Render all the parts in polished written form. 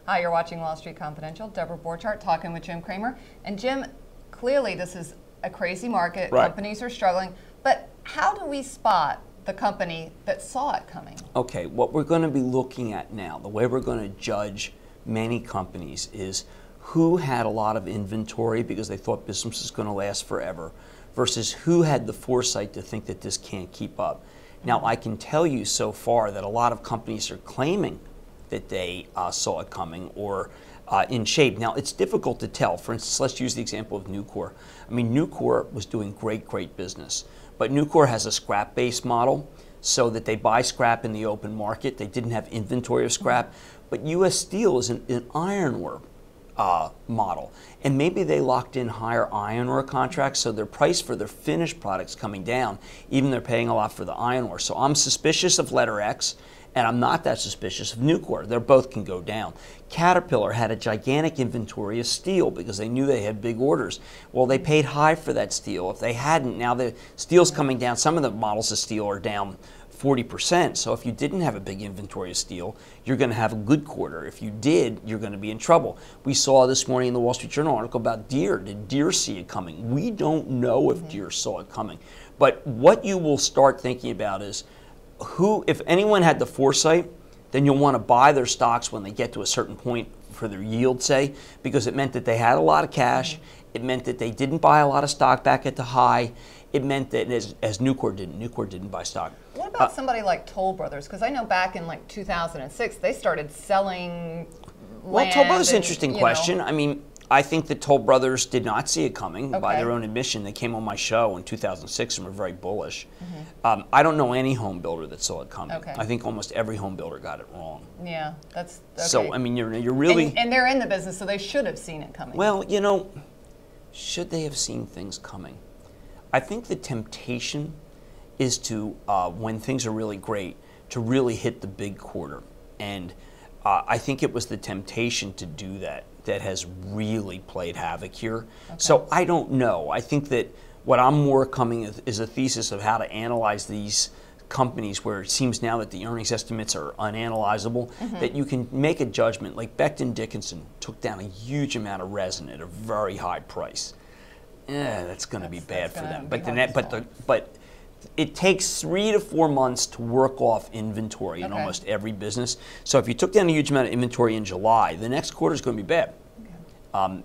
Hi, you're watching Wall Street Confidential. Deborah Borchardt talking with Jim Cramer. And Jim, clearly this is a crazy market. Right. Companies are struggling. But how do we spot the company that saw it coming? Okay, what we're going to be looking at now, the way we're going to judge many companies is who had a lot of inventory because they thought business was going to last forever versus who had the foresight to think that this can't keep up. Now, I can tell you so far that a lot of companies are claiming that they saw it coming or in shape. Now, it's difficult to tell. For instance, let's use the example of Nucor. I mean, Nucor was doing great business, but Nucor has a scrap-based model so that they buy scrap in the open market. They didn't have inventory of scrap, but U.S. Steel is an iron ore model, and maybe they locked in higher iron ore contracts, so their price for their finished products coming down, even they're paying a lot for the iron ore. So I'm suspicious of letter X, and I'm not that suspicious of Nucor. They both can go down. Caterpillar had a gigantic inventory of steel because they knew they had big orders. Well, they paid high for that steel. If they hadn't, now the steel's coming down. Some of the models of steel are down 40%. So if you didn't have a big inventory of steel, you're going to have a good quarter. If you did, you're going to be in trouble. We saw this morning in the Wall Street Journal article about Deere. Did Deere see it coming? We don't know if Deere saw it coming. But what you will start thinking about is who, if anyone had the foresight, then you'll want to buy their stocks when they get to a certain point for their yield, say, because it meant that they had a lot of cash. It meant that they didn't buy a lot of stock back at the high. It meant that, as Nucor didn't buy stock. What about somebody like Toll Brothers? Because I know back in like 2006, they started selling Well, land Toll Brothers is an and, interesting question. I mean, I think that Toll Brothers did not see it coming by their own admission. They came on my show in 2006 and were very bullish. I don't know any home builder that saw it coming. I think almost every home builder got it wrong. Yeah, that's okay. So, I mean, you're really... And they're in the business, so they should have seen it coming. Well, you know, should they have seen things coming? I think the temptation is to, when things are really great, to really hit the big quarter. And I think it was the temptation to do that that has really played havoc here. So I don't know. I think that what I'm more coming is a thesis of how to analyze these companies where it seems now that the earnings estimates are unanalyzable, that you can make a judgment. Like Becton Dickinson took down a huge amount of resin at a very high price. Yeah, that's going to be bad for them. But it takes 3 to 4 months to work off inventory in almost every business. So if you took down a huge amount of inventory in July, the next quarter is going to be bad.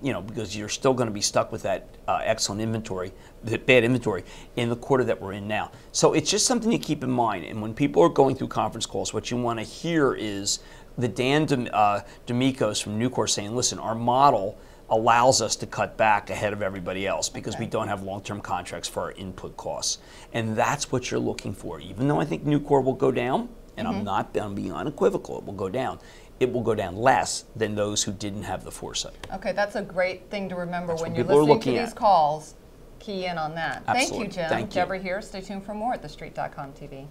You know, because you're still going to be stuck with that excellent inventory, the bad inventory, in the quarter that we're in now. So it's just something to keep in mind. And when people are going through conference calls, what you want to hear is the Dan D'Amicos from Nucor saying, listen, our model allows us to cut back ahead of everybody else because we don't have long-term contracts for our input costs. And that's what you're looking for. Even though I think Nucor will go down, and I'm being unequivocal, it will go down. It will go down less than those who didn't have the foresight. Okay, that's a great thing to remember when you're listening to these calls. Key in on that. Absolutely. Thank you, Jim. Thank you. Deborah here. Stay tuned for more at TheStreet.com TV.